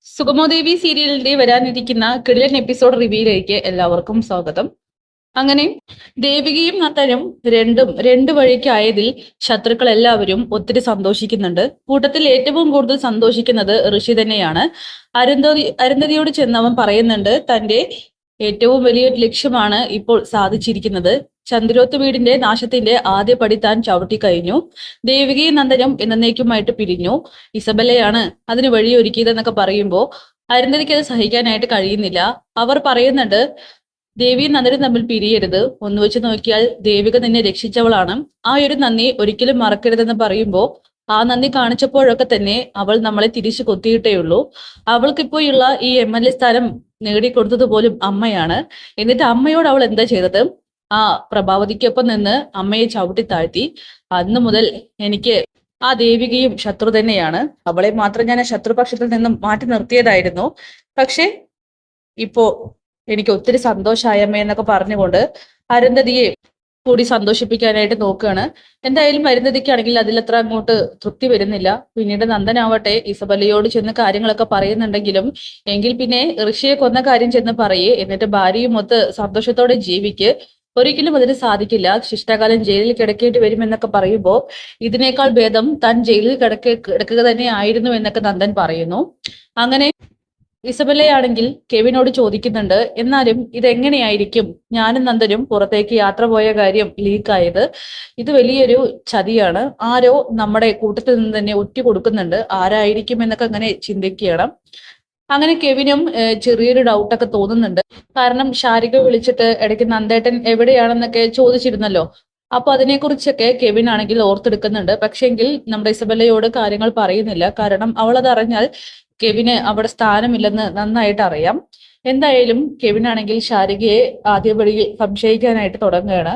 സുഗമോദേവി സീരിയലിന്റെ വരാനിരിക്കുന്ന കിടിലൻ എപ്പിസോഡ് റിവ്യൂയിലേക്ക് എല്ലാവർക്കും സ്വാഗതം. അങ്ങനെ ദേവികയും നന്ദനും രണ്ട് വഴിക്കായതിൽ ശത്രുക്കൾ എല്ലാവരും ഒത്തിരി സന്തോഷിക്കുന്നുണ്ട്. കൂട്ടത്തിൽ ഏറ്റവും കൂടുതൽ സന്തോഷിക്കുന്നത് ഋഷി തന്നെയാണ്. അരുന്ധതിയോട് ചെന്നവൻ പറയുന്നുണ്ട് തന്റെ ഏറ്റവും വലിയൊരു ലക്ഷ്യമാണ് ഇപ്പോൾ സാധിച്ചിരിക്കുന്നത്. ചന്ദ്രോത്ത് വീടിന്റെ നാശത്തിന്റെ ആദ്യ പടി താൻ ചവിട്ടിക്കഴിഞ്ഞു. ദേവികയും നന്ദനും എന്നേക്കുമായിട്ട് പിരിഞ്ഞു. ഇസബലയാണ് അതിന് വഴിയൊരുക്കിയതെന്നൊക്കെ പറയുമ്പോൾ അരുന്ധതിക്ക് അത് സഹിക്കാനായിട്ട് കഴിയുന്നില്ല. അവർ പറയുന്നുണ്ട് ദേവിയും നന്ദനും തമ്മിൽ പിരിയരുത്. ഒന്ന് വെച്ച് നോക്കിയാൽ ദേവിക നിന്നെ രക്ഷിച്ചവളാണ്. ആ ഒരു നന്ദി ഒരിക്കലും മറക്കരുതെന്ന് പറയുമ്പോൾ ആ നന്ദി കാണിച്ചപ്പോഴൊക്കെ തന്നെ അവൾ നമ്മളെ തിരിച്ചു കൊത്തിയിട്ടേയുള്ളൂ. അവൾക്കിപ്പോഴുള്ള ഈ MLA സ്ഥാനം നേടിക്കൊടുത്തത് പോലും അമ്മയാണ്. എന്നിട്ട് അമ്മയോട് അവൾ എന്താ ചെയ്തത്? ആ പ്രഭാവതിക്കൊപ്പം നിന്ന് അമ്മയെ ചവിട്ടി താഴ്ത്തി. അന്ന് മുതൽ എനിക്ക് ആ ദേവികയും ശത്രു തന്നെയാണ്. അവളെ മാത്രം ഞാൻ ആ ശത്രുപക്ഷത്തിൽ നിന്നും മാറ്റി നിർത്തിയതായിരുന്നു. പക്ഷെ ഇപ്പോ എനിക്ക് ഒത്തിരി സന്തോഷമായ അമ്മ എന്നൊക്കെ പറഞ്ഞുകൊണ്ട് അരുന്ധതിയെ കൂടി സന്തോഷിപ്പിക്കാനായിട്ട് നോക്കുകയാണ്. എന്തായാലും അരുന്ധതിക്കാണെങ്കിൽ അതിലത്ര അങ്ങോട്ട് തൃപ്തി വരുന്നില്ല. പിന്നീട് നന്ദനാവട്ടെ ഇസബലയോട് ചെന്ന് കാര്യങ്ങളൊക്കെ പറയുന്നുണ്ടെങ്കിലും എങ്കിൽ പിന്നെ ഋഷിയെ കൊന്ന കാര്യം ചെന്ന് പറയേ, എന്നിട്ട് ഭാര്യയും ഒത്ത് സന്തോഷത്തോടെ ജീവിക്ക്. ഒരിക്കലും അതിന് സാധിക്കില്ല. ശിഷ്ടാകാലം ജയിലിൽ കിടക്കേണ്ടി വരുമെന്നൊക്കെ പറയുമ്പോൾ ഇതിനേക്കാൾ ഭേദം താൻ ജയിലിൽ കിടക്കുക തന്നെ ആയിരുന്നു എന്നൊക്കെ നന്ദൻ പറയുന്നു. അങ്ങനെ ഇസബലയാണെങ്കിൽ കെവിനോട് ചോദിക്കുന്നുണ്ട്, എന്നാലും ഇതെങ്ങനെയായിരിക്കും ഞാനും നന്ദനും പുറത്തേക്ക് യാത്ര പോയ കാര്യം ലീക്കായത്? ഇത് വലിയൊരു ചതിയാണ്. ആരോ നമ്മുടെ കൂട്ടത്തിൽ നിന്ന് തന്നെ ഒറ്റ കൊടുക്കുന്നുണ്ട്. ആരായിരിക്കും എന്നൊക്കെ അങ്ങനെ ചിന്തിക്കുകയാണ്. അങ്ങനെ കെവിനും ചെറിയൊരു ഡൗട്ടൊക്കെ തോന്നുന്നുണ്ട്. കാരണം ശാരിക വിളിച്ചിട്ട് ഇടയ്ക്ക് നന്ദേട്ടൻ എവിടെയാണെന്നൊക്കെ ചോദിച്ചിരുന്നല്ലോ. അപ്പൊ അതിനെക്കുറിച്ചൊക്കെ കെവിൻ ആണെങ്കിൽ ഓർത്തെടുക്കുന്നുണ്ട്. പക്ഷെങ്കിൽ നമ്മുടെ ഇസബലയോട് കാര്യങ്ങൾ പറയുന്നില്ല. കാരണം അവൾ അത് അറിഞ്ഞാൽ കെവിന് അവിടെ സ്ഥാനമില്ലെന്ന് നന്നായിട്ട് അറിയാം. എന്തായാലും കെവിൻ ആണെങ്കിൽ ശാരികയെ ആദ്യപടിയിൽ സംശയിക്കാനായിട്ട് തുടങ്ങുകയാണ്.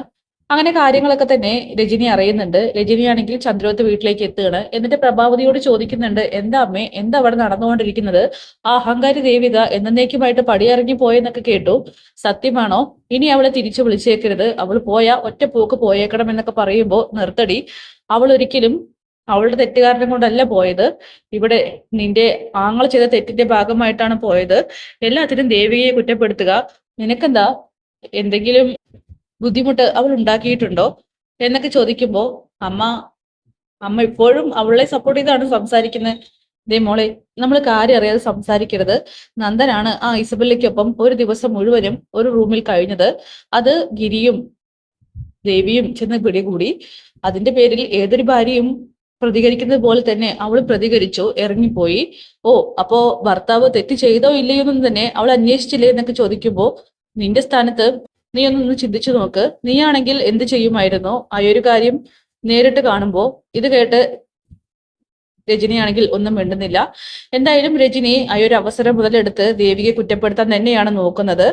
അങ്ങനെ കാര്യങ്ങളൊക്കെ തന്നെ രജനി അറിയുന്നുണ്ട്. രജനിയാണെങ്കിൽ ചന്ദ്രോത്ത് വീട്ടിലേക്ക് എത്തുകയാണ്. എന്നിട്ട് പ്രഭാവതിയോട് ചോദിക്കുന്നുണ്ട്, എന്താ അമ്മേ, എന്താ അവിടെ നടന്നുകൊണ്ടിരിക്കുന്നത്? ആ അഹങ്കാരി ദേവിക എന്നേക്കുമായിട്ട് പടിയിറങ്ങി പോയെന്നൊക്കെ കേട്ടു. സത്യമാണോ? ഇനി അവളെ തിരിച്ചു വിളിച്ചേക്കരുത്. അവൾ പോയാ ഒറ്റ പോക്ക് പോയേക്കണം എന്നൊക്കെ പറയുമ്പോൾ നിർത്തടി. അവൾ ഒരിക്കലും അവളുടെ തെറ്റുകാരണം കൊണ്ടല്ല പോയത്. ഇവിടെ നിന്റെ ആങ്ങൾ ചെയ്ത തെറ്റിന്റെ ഭാഗമായിട്ടാണ് പോയത്. എല്ലാത്തിനും ദേവികയെ കുറ്റപ്പെടുത്തുക നിനക്കെന്താ? എന്തെങ്കിലും ബുദ്ധിമുട്ട് അവൾ ഉണ്ടാക്കിയിട്ടുണ്ടോ എന്നൊക്കെ ചോദിക്കുമ്പോ അമ്മ അമ്മ ഇപ്പോഴും അവളെ സപ്പോർട്ട് ചെയ്താണ് സംസാരിക്കുന്നത്. ദേ മോളെ, നമ്മൾ കാര്യം അറിയാതെ സംസാരിക്കരുത്. നന്ദനാണ് ആ ഇസബല്ലയ്ക്കൊപ്പം ഒരു ദിവസം മുഴുവനും ഒരു റൂമിൽ കഴിഞ്ഞത്. അത് ഗിരിയും ദേവിയും ചെന്ന് പിടികൂടി. അതിന്റെ പേരിൽ ഏതൊരു ഭാര്യയും പ്രതികരിക്കുന്നത് പോലെ തന്നെ അവൾ പ്രതികരിച്ചു, ഇറങ്ങിപ്പോയി. ഓ, അപ്പോ ഭർത്താവ് തെറ്റ് ചെയ്തോ ഇല്ലയോ എന്ന് തന്നെ അവൾ അന്വേഷിച്ചില്ലേ എന്നൊക്കെ ചോദിക്കുമ്പോ നിന്റെ സ്ഥാനത്ത് നീ ഒന്ന് ചിന്തിച്ചു നോക്ക്. നീയാണെങ്കിൽ എന്ത് ചെയ്യുമായിരുന്നോ? ആ ഒരു കാര്യം നേരിട്ട് കാണുമ്പോ ഇത് കേട്ട് രജനിയാണെങ്കിൽ ഒന്നും മിണ്ടുന്നില്ല. എന്തായാലും രജനി ആ ഒരു അവസരം മുതലെടുത്ത് ദേവികയെ കുറ്റപ്പെടുത്താൻ തന്നെയാണ് നോക്കുന്നത്.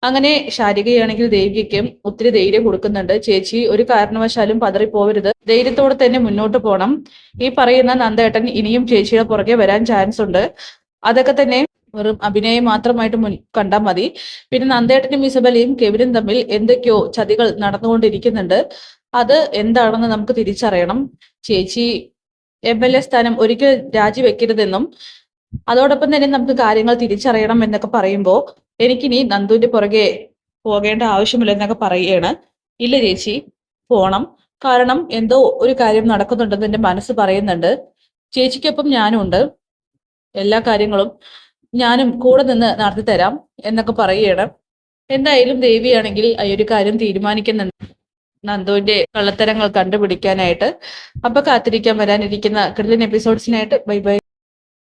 അങ്ങനെ ശാരികയാണെങ്കിൽ ദേവികയ്ക്കും ഒത്തിരി ധൈര്യം കൊടുക്കുന്നുണ്ട്. ചേച്ചി ഒരു കാരണവശാലും പതറിപ്പോവരുത്, ധൈര്യത്തോടെ തന്നെ മുന്നോട്ട് പോകണം. ഈ പറയുന്ന നന്ദേട്ടൻ ഇനിയും ചേച്ചിയുടെ പുറകെ വരാൻ ചാൻസ് ഉണ്ട്. അതൊക്കെ തന്നെ വെറും അഭിനയം മാത്രമായിട്ട് കണ്ടാൽ മതി. പിന്നെ നന്ദേട്ടനും ഇസബലയും കെവിനും തമ്മിൽ എന്തൊക്കെയോ ചതികൾ നടന്നുകൊണ്ടിരിക്കുന്നുണ്ട്. അത് എന്താണെന്ന് നമുക്ക് തിരിച്ചറിയണം. ചേച്ചി MLA സ്ഥാനം ഒരിക്കൽ രാജിവെക്കരുതെന്നും അതോടൊപ്പം തന്നെ നമുക്ക് കാര്യങ്ങൾ തിരിച്ചറിയണം എന്നൊക്കെ പറയുമ്പോൾ എനിക്കിനി നന്ദുവിന്റെ പുറകെ പോകേണ്ട ആവശ്യമില്ല എന്നൊക്കെ പറയുകയാണ്. ഇല്ല ചേച്ചി, പോണം. കാരണം എന്തോ ഒരു കാര്യം നടക്കുന്നുണ്ടെന്ന് എന്റെ മനസ്സ് പറയുന്നുണ്ട്. ചേച്ചിക്കൊപ്പം ഞാനും ഉണ്ട്. എല്ലാ കാര്യങ്ങളും ഞാനും കൂടെ നിന്ന് നടത്തി തരാം എന്നൊക്കെ പറയുകയാണ്. എന്തായാലും ദേവിയാണെങ്കിൽ ഈ ഒരു കാര്യം തീരുമാനിക്കുന്നുണ്ട്, നന്ദുവിന്റെ കള്ളത്തരങ്ങൾ കണ്ടുപിടിക്കാനായിട്ട്. അപ്പൊ കാത്തിരിക്കാൻ വരാനിരിക്കുന്ന കിടിലൻ എപ്പിസോഡ്സിനായിട്ട്. Bye bye.